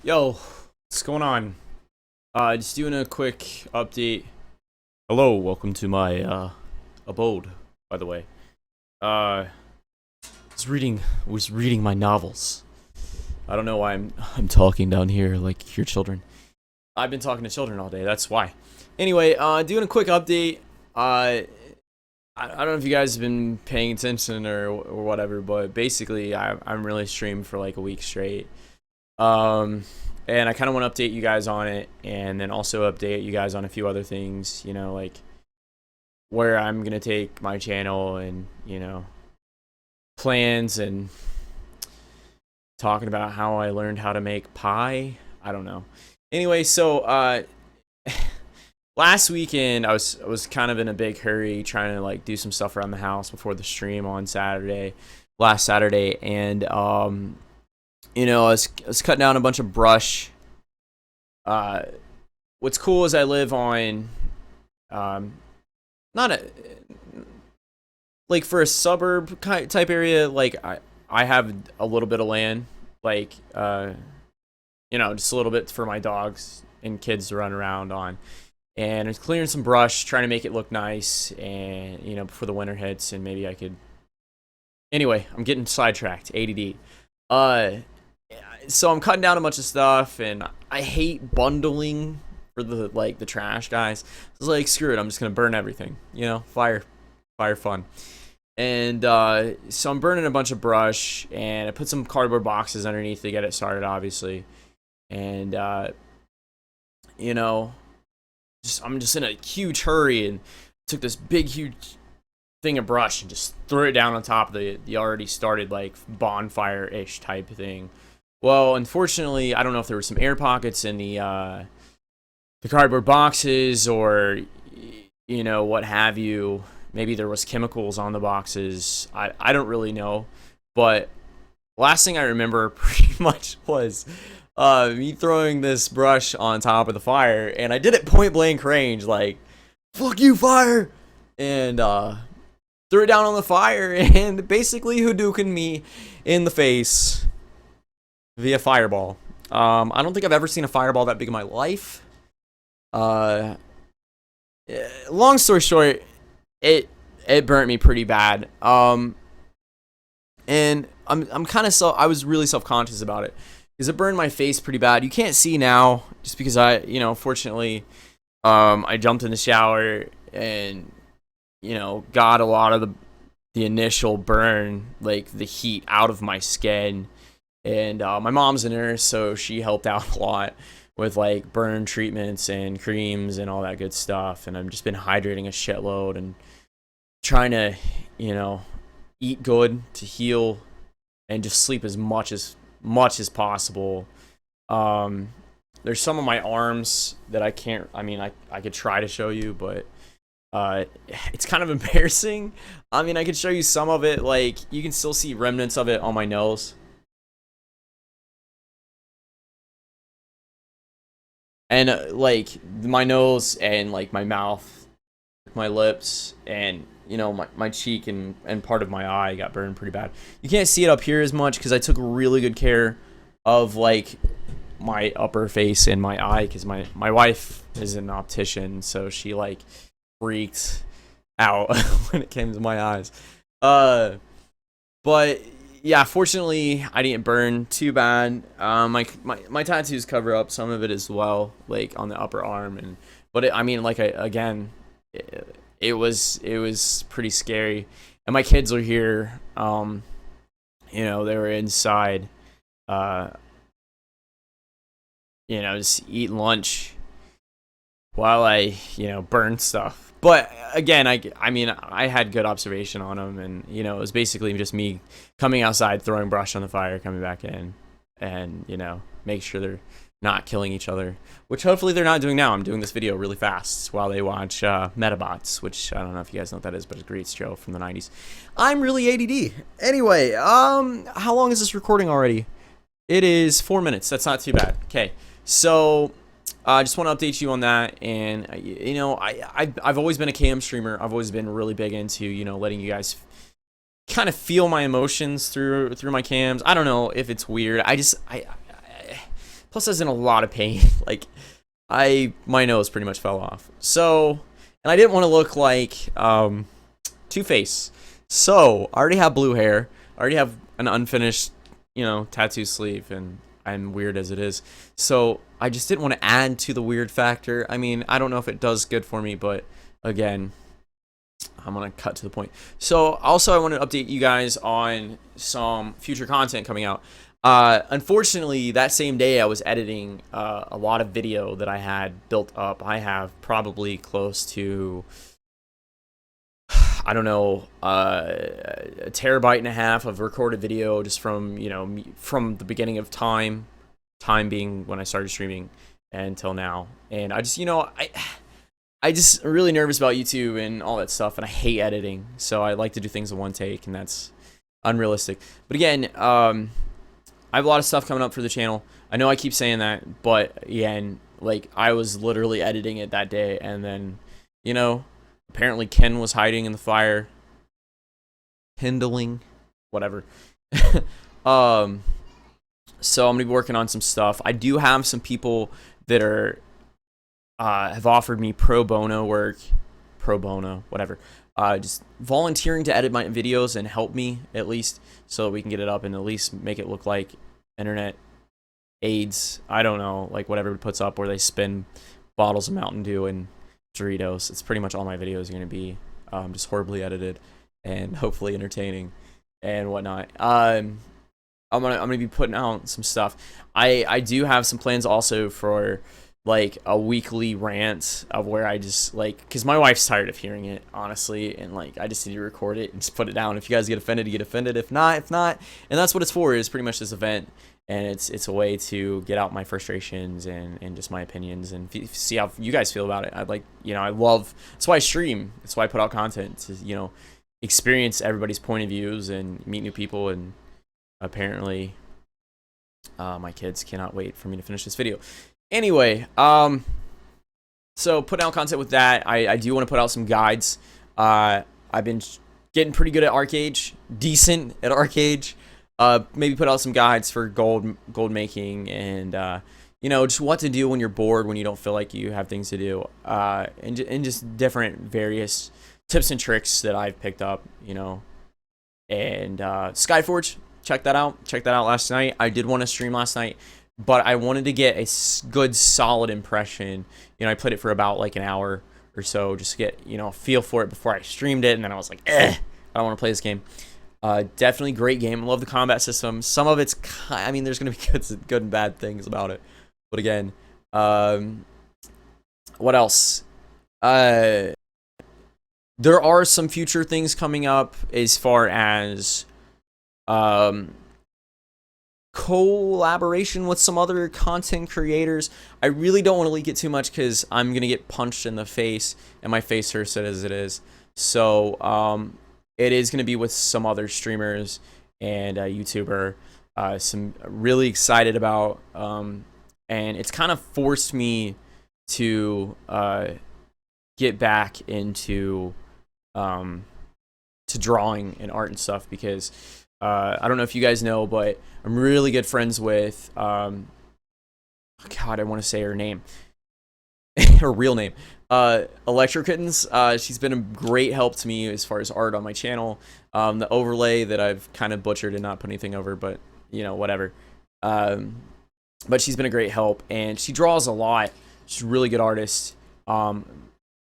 Yo, what's going on? Just doing a quick update. Hello, welcome to my abode, by the way. Uh was reading my novels. I don't know why I'm talking down here like your children. I've been talking to children all day, that's why. Anyway, doing a quick update. I don't know if you guys have been paying attention or whatever, but basically I'm really streamed for like a week straight. And I kind of want to update you guys on it, and then also update you guys on a few other things, like where I'm gonna take my channel, and plans, and talking about how I learned how to make pie. I don't know. Anyway, so last weekend I was kind of in a big hurry trying to like do some stuff around the house before the stream on last Saturday, and I was cutting down a bunch of brush. What's cool is I live on, not a, like for a suburb type area, like I have a little bit of land, like, just a little bit for my dogs and kids to run around on. And I was clearing some brush, trying to make it look nice, and, before the winter hits, and maybe I could, anyway, I'm getting sidetracked, ADD. So I'm cutting down a bunch of stuff, and I hate bundling for the trash guys. I was like, screw it, I'm just gonna burn everything. Fire fun. And so I'm burning a bunch of brush, and I put some cardboard boxes underneath to get it started, obviously. And I'm just in a huge hurry, and took this big huge thing of brush and just threw it down on top of the already started like bonfire-ish type thing. Well, unfortunately, I don't know if there were some air pockets in the cardboard boxes, or what have you. Maybe there was chemicals on the boxes. I don't really know. But last thing I remember pretty much was me throwing this brush on top of the fire, and I did it point blank range, like, fuck you, fire, and threw it down on the fire, and basically Hadouken me in the face via fireball. I don't think I've ever seen a fireball that big in my life. Long story short, it burnt me pretty bad. And I'm kind of I was really self-conscious about it, because it burned my face pretty bad. You can't see now just because fortunately, I jumped in the shower and got a lot of the initial burn, like the heat, out of my skin. And my mom's a nurse, so she helped out a lot with like burn treatments and creams and all that good stuff. And I've just been hydrating a shitload and trying to, eat good to heal, and just sleep as much as possible. There's some of my arms that I can't. I could try to show you, but it's kind of embarrassing. I could show you some of it. Like, you can still see remnants of it on my nose. And like my nose, and like my mouth, my lips, and my cheek, and part of my eye got burned pretty bad. You can't see it up here as much because I took really good care of like my upper face and my eye, because my wife is an optician, so she like freaked out when it came to my eyes. But yeah, fortunately I didn't burn too bad. My tattoos cover up some of it as well, like on the upper arm, but it was pretty scary. And my kids are here. They were inside, just eating lunch while I burned stuff. But again, I had good observation on them, and it was basically just me coming outside, throwing brush on the fire, coming back in, and make sure they're not killing each other, which hopefully they're not doing now. I'm doing this video really fast while they watch Metabots, which I don't know if you guys know what that is, but it's a great show from the 90s. I'm really ADD. Anyway, how long is this recording already? It is 4 minutes. That's not too bad. Okay, so I just want to update you on that. And I've always been a cam streamer. I've always been really big into letting you guys kind of feel my emotions through my cams. I don't know if it's weird. Plus, I was in a lot of pain. Like, my nose pretty much fell off. So, and I didn't want to look like Two-Face. So, I already have blue hair. I already have an unfinished, tattoo sleeve, and I'm weird as it is. So, I just didn't want to add to the weird factor. I mean, I don't know if it does good for me, but again, I'm going to cut to the point. So, also, I want to update you guys on some future content coming out. Unfortunately, that same day I was editing a lot of video that I had built up. I have probably close to, I don't know, a terabyte and a half of recorded video just from, from the beginning of time being when I started streaming until now. And I just, I just really nervous about YouTube and all that stuff, and I hate editing. So I like to do things in one take, and that's unrealistic. But again, I have a lot of stuff coming up for the channel. I know I keep saying that, but again, like, I was literally editing it that day, and then, apparently Ken was hiding in the fire. Kindling. Whatever. So I'm going to be working on some stuff. I do have some people that are, have offered me pro bono work. Pro bono, whatever. Just volunteering to edit my videos and help me, at least, so we can get it up and at least make it look like internet aids. I don't know, like whatever it puts up where they spin bottles of Mountain Dew and Doritos. It's pretty much all my videos are going to be just horribly edited and hopefully entertaining and whatnot. I'm gonna be putting out some stuff. I do have some plans also for like a weekly rant of where I just like, because my wife's tired of hearing it, honestly, and like I just need to record it and just put it down. If you guys get offended, you get offended. If not, and that's what it's for, is pretty much this event, and it's a way to get out my frustrations and just my opinions and see how you guys feel about it. I'd like, I love, that's why I stream, that's why I put out content, to experience everybody's point of views and meet new people. And apparently my kids cannot wait for me to finish this video. Anyway, so putting out content with that. I do want to put out some guides. I've been getting pretty good at Arcade, decent at Arcade. Maybe put out some guides for gold making, and just what to do when you're bored, when you don't feel like you have things to do, and just different various tips and tricks that I've picked up, and Skyforge. Check that out last night. I did want to stream last night, but I wanted to get a good solid impression. I played it for about like an hour or so, just to get, a feel for it before I streamed it. And then I was like, I don't want to play this game. Definitely great game. I love the combat system. Some of it's, there's going to be good and bad things about it. But again, what else? There are some future things coming up as far as collaboration with some other content creators. I really don't want to leak it too much because I'm gonna get punched in the face and my face hurts as it is. So it is gonna be with some other streamers and a YouTuber. Some really excited about, and it's kind of forced me to get back into to drawing and art and stuff, because I don't know if you guys know, but I'm really good friends with, God, I want to say her name, her real name, Electro Kittens. She's been a great help to me as far as art on my channel. The overlay that I've kind of butchered and not put anything over, but whatever. But she's been a great help, and she draws a lot. She's a really good artist.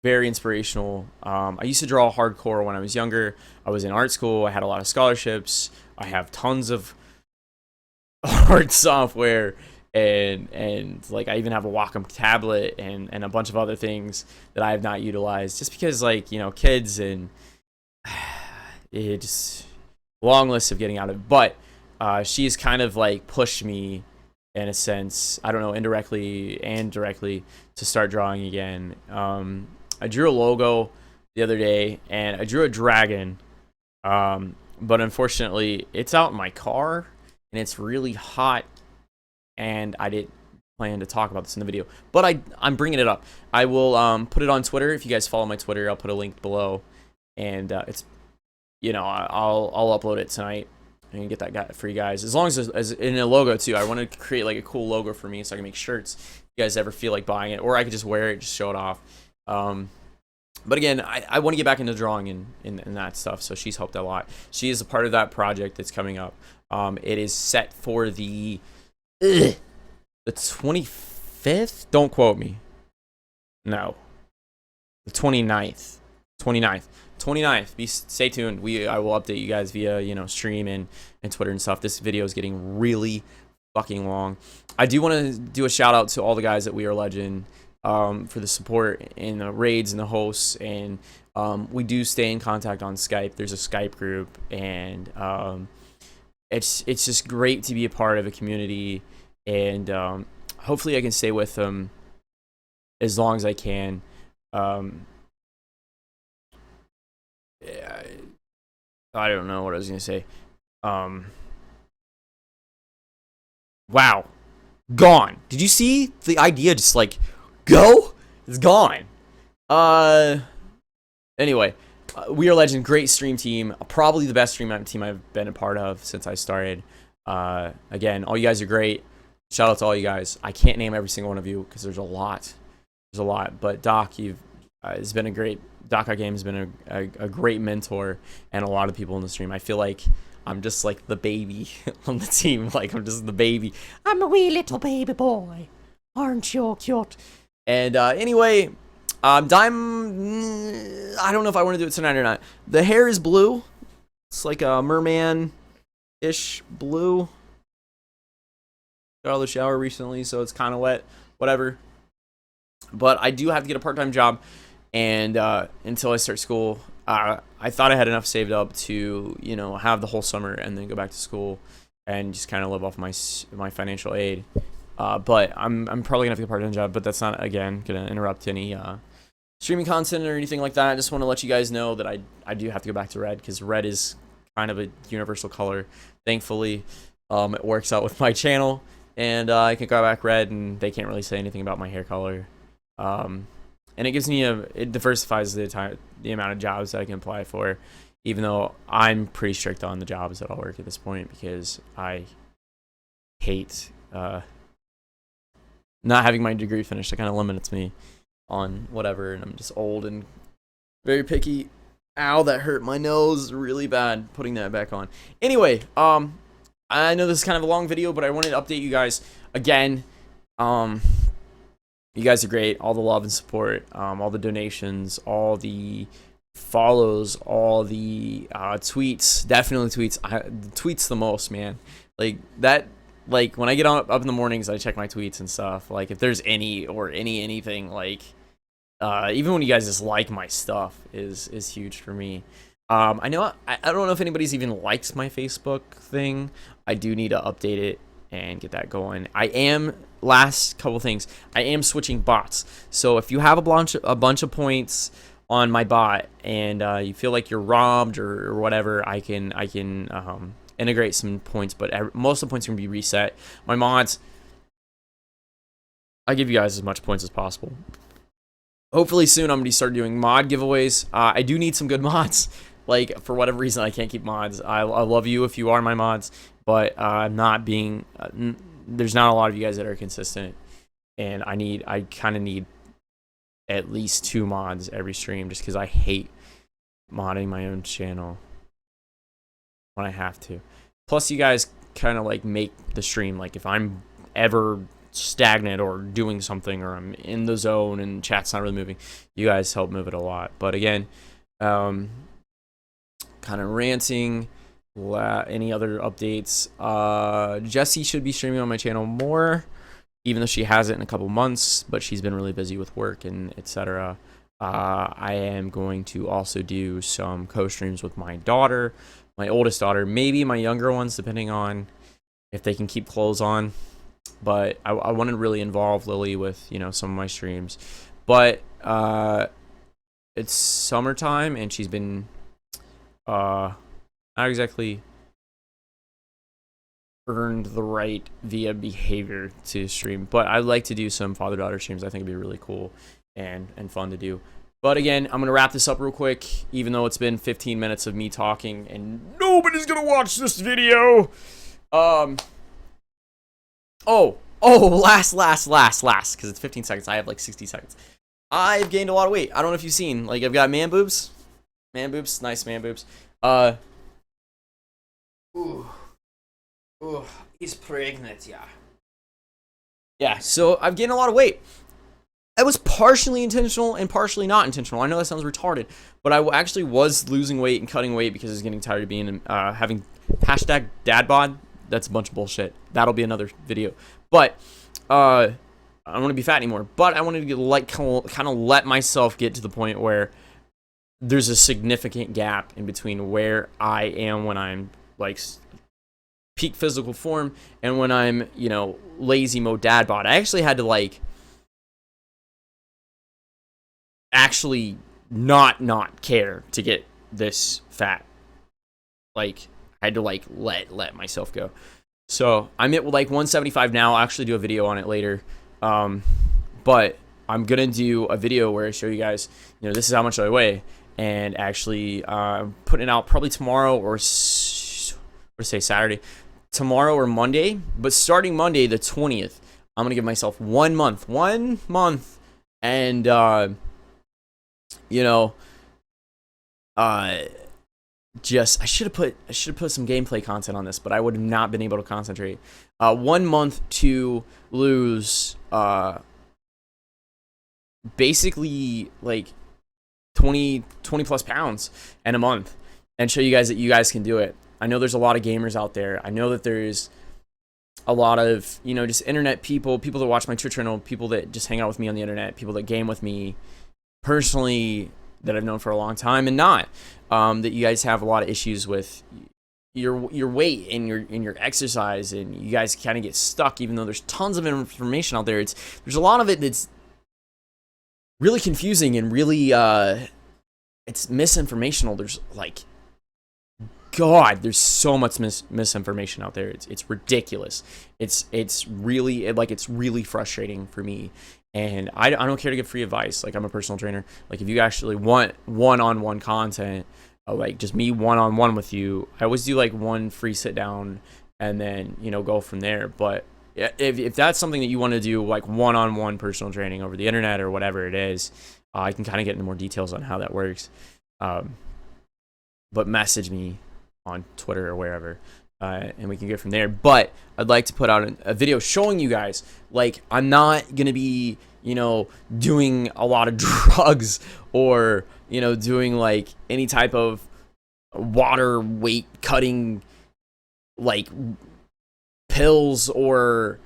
Very inspirational. I used to draw hardcore when I was younger. I was in art school. I had a lot of scholarships. I have tons of art software, and like I even have a Wacom tablet and a bunch of other things that I have not utilized, just because, like, kids, and it just long list of getting out of it. But she's kind of like pushed me in a sense, I don't know, indirectly and directly, to start drawing again. I drew a logo the other day, and I drew a dragon, but unfortunately it's out in my car and it's really hot, and I didn't plan to talk about this in the video, but I'm bringing it up. I will put it on Twitter. If you guys follow my Twitter, I'll put a link below, and it's, I'll upload it tonight. I'm gonna get that guy for you guys, as long as in a logo too. I want to create like a cool logo for me so I can make shirts. If you guys ever feel like buying it, or I could just wear it, just show it off. But again, I want to get back into drawing and that stuff. So she's helped a lot. She is a part of that project that's coming up. It is set for the 25th. Don't quote me. No, the 29th. 29th. Stay tuned. I will update you guys via stream and Twitter and stuff. This video is getting really fucking long. I do want to do a shout out to all the guys at We Are Legend for the support in the raids and the hosts, and we do stay in contact on Skype. There's a Skype group, and it's just great to be a part of a community, and hopefully I can stay with them as long as I can. Yeah, I don't know what I was gonna say. Wow, gone. Did you see the idea? Just like go, it's gone. Anyway, We Are Legend, great stream team. Probably the best stream team I've been a part of since I started. Again, all you guys are great. Shout out to all you guys. I can't name every single one of you because there's a lot. But Doc, you've has been a great. Doc Game has been a great mentor, and a lot of people in the stream. I feel like I'm just like the baby on the team. Like I'm just the baby. I'm a wee little baby boy. Aren't you cute? And anyway, I don't know if I want to do it tonight or not. The hair is blue. It's like a merman-ish blue. Got out of the shower recently, so it's kind of wet. Whatever. But I do have to get a part-time job. And until I start school, I thought I had enough saved up to, have the whole summer and then go back to school and just kind of live off my financial aid. But I'm probably gonna have to get a part-time job. But that's not, again, gonna interrupt any streaming content or anything like that. I just want to let you guys know that I do have to go back to red, because red is kind of a universal color. Thankfully, it works out with my channel, and I can go back red, and they can't really say anything about my hair color. And it gives me it diversifies the amount of jobs that I can apply for, even though I'm pretty strict on the jobs that I'll work at this point, because I hate not having my degree finished. It kind of limits me on whatever, and I'm just old and very picky. Ow, that hurt my nose really bad, putting that back on. Anyway, I know this is kind of a long video, but I wanted to update you guys again. You guys are great. All the love and support, all the donations, all the follows, all the tweets. Definitely tweets. Tweets the most, man. Like that. Like when I get up in the mornings, I check my tweets and stuff. Like if there's anything, like even when you guys just like my stuff is huge for me. I know I don't know if anybody's even liked my Facebook thing. I do need to update it and get that going. Last couple things, I am switching bots. So if you have a bunch of points on my bot and you feel like you're robbed or whatever, I can integrate some points, but most of the points are gonna be reset. My mods, I give you guys as much points as possible. Hopefully soon I'm gonna start doing mod giveaways. I do need some good mods. Like for whatever reason I can't keep mods. I love you if you are my mods, but I'm not being. There's not a lot of you guys that are consistent, and I kind of need at least 2 mods every stream, just because I hate modding my own channel when I have to. Plus, you guys kind of like make the stream. Like if I'm ever stagnant or doing something, or I'm in the zone and chat's not really moving, you guys help move it a lot. But again, kind of ranting. Any other updates? Jessie should be streaming on my channel more, even though she hasn't in a couple months, but she's been really busy with work and etc. I am going to also do some co-streams with my daughter, my oldest daughter, maybe my younger ones, depending on if they can keep clothes on. But I want to really involve Lily with some of my streams. But it's summertime, and she's been not exactly earned the right via behavior to stream, but I'd like to do some father-daughter streams. I think it'd be really cool and fun to do. But again, I'm going to wrap this up real quick, even though it's been 15 minutes of me talking and nobody's going to watch this video. Last, because it's 15 seconds. I have like 60 seconds. I've gained a lot of weight. I don't know if you've seen. Like, I've got man boobs. Man boobs. Nice man boobs. He's pregnant, yeah. Yeah, so I've gained a lot of weight. It was partially intentional and partially not intentional. I know that sounds retarded, but I actually was losing weight and cutting weight because I was getting tired of being having hashtag dad bod. That's a bunch of bullshit. That'll be another video. But I don't want to be fat anymore. But I wanted to get like kind of let myself get to the point where there's a significant gap in between where I am when I'm like peak physical form and when I'm, you know, lazy mode dad bod. I actually had to like actually not care to get this fat. Like, I had to like let myself go. So I'm at like 175 now. I'll actually do a video on it later. But I'm gonna do a video where I show you guys, you know, this is how much I weigh, and actually putting it out probably tomorrow or say Saturday, tomorrow or Monday. But starting Monday the 20th, I'm gonna give myself 1 month, and you know, just I should have put some gameplay content on this, but I would have not been able to concentrate. 1 month to lose basically like 20 plus pounds in a month, and show you guys that you guys can do it. I know there's a lot of gamers out there. I know that there's a lot of, you know, just internet people that watch my Twitch channel, people that just hang out with me on the internet, people that game with me personally that I've known for a long time, and not that you guys have a lot of issues with your weight and your exercise, and you guys kind of get stuck even though there's tons of information out there. There's a lot of it that's really confusing and really it's misinformational. There's like, God, there's so much misinformation out there. It's ridiculous. It's really like, it's really frustrating for me. And I don't care to give free advice. Like, I'm a personal trainer. Like, if you actually want one-on-one content, like just me one-on-one with you, I always do like one free sit down and then, you know, go from there. But if that's something that you want to do, like one-on-one personal training over the internet or whatever it is, I can kind of get into more details on how that works. But message me on Twitter or wherever, and we can get from there. But I'd like to put out a video showing you guys, like, I'm not gonna be, you know, doing a lot of drugs or, you know, doing like any type of water weight cutting like pills or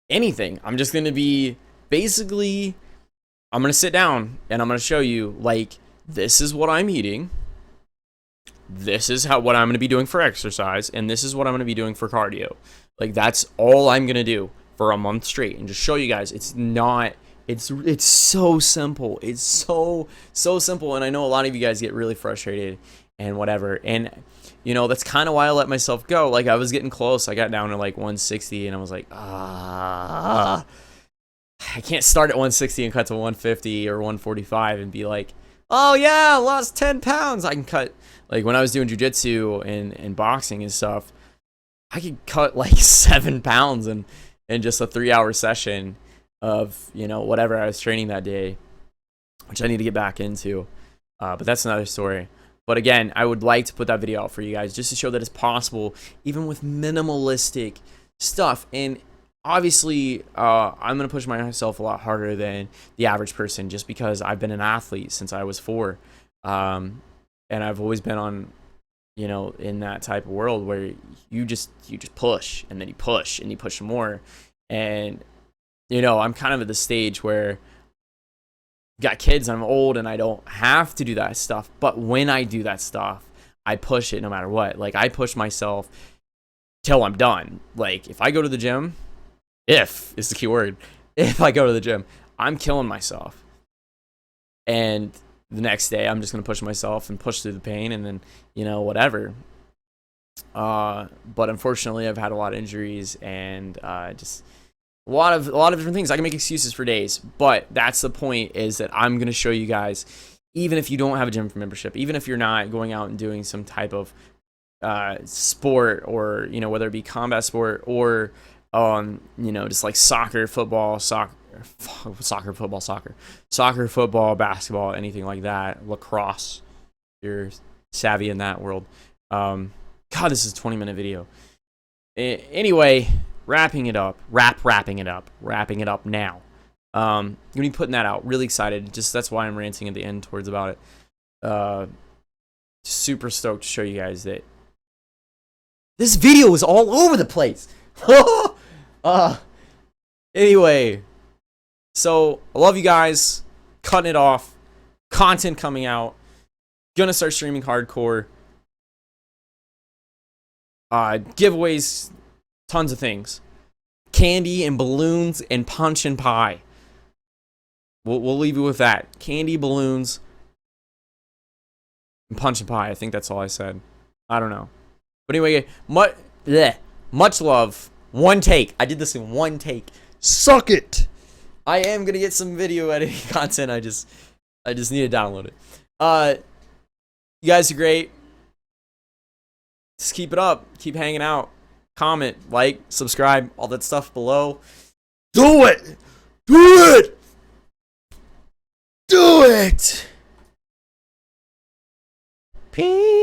anything. I'm just gonna be basically, I'm gonna sit down and I'm gonna show you, like, this is what I'm eating, this is what I'm going to be doing for exercise, and this is what I'm going to be doing for cardio. Like, that's all I'm going to do for a month straight, and just show you guys it's so simple. It's so simple. And I know a lot of you guys get really frustrated and whatever, and you know, that's kind of why I let myself go. Like, I was getting close. I got down to like 160 and I was like, I can't start at 160 and cut to 150 or 145 and be like, oh yeah, I lost 10 pounds. I can cut. Like, when I was doing jiu-jitsu and boxing and stuff, I could cut like 7 pounds in just a 3-hour session of, you know, whatever I was training that day, which I need to get back into. But that's another story. But again, I would like to put that video out for you guys just to show that it's possible, even with minimalistic stuff. And obviously, I'm going to push myself a lot harder than the average person, just because I've been an athlete since I was 4. And I've always been on, you know, in that type of world where you just push, and then you push and you push more. And, you know, I'm kind of at the stage where I've got kids, I'm old, and I don't have to do that stuff. But when I do that stuff, I push it no matter what. Like, I push myself till I'm done. Like, if I go to the gym, if is the key word, if I go to the gym, I'm killing myself. And the next day, I'm just going to push myself and push through the pain, and then, you know, whatever. But unfortunately, I've had a lot of injuries, and just A lot of different things. I can make excuses for days, but that's the point, is that I'm gonna show you guys, even if you don't have a gym membership, even if you're not going out and doing some type of sport, or whether it be combat sport, or just like soccer, football, basketball, anything like that, lacrosse. You're savvy in that world. God, this is a 20-minute video. Anyway, wrapping it up now. Gonna be putting that out. Really excited. Just that's why I'm ranting at the end towards about it. Super stoked to show you guys that this video is all over the place. Anyway, so I love you guys. Cutting it off. Content coming out. Gonna start streaming hardcore. Giveaways, tons of things. Candy and balloons and punch and pie. We'll leave you with that. Candy, balloons, and punch and pie. I think that's all I said. I don't know. But anyway, much love. One take. I did this in one take. Suck it. I am gonna get some video editing content. I just need to download it. You guys are great. Just keep it up. Keep hanging out. Comment, like, subscribe, all that stuff below. Do it! Do it! Do it! Peace.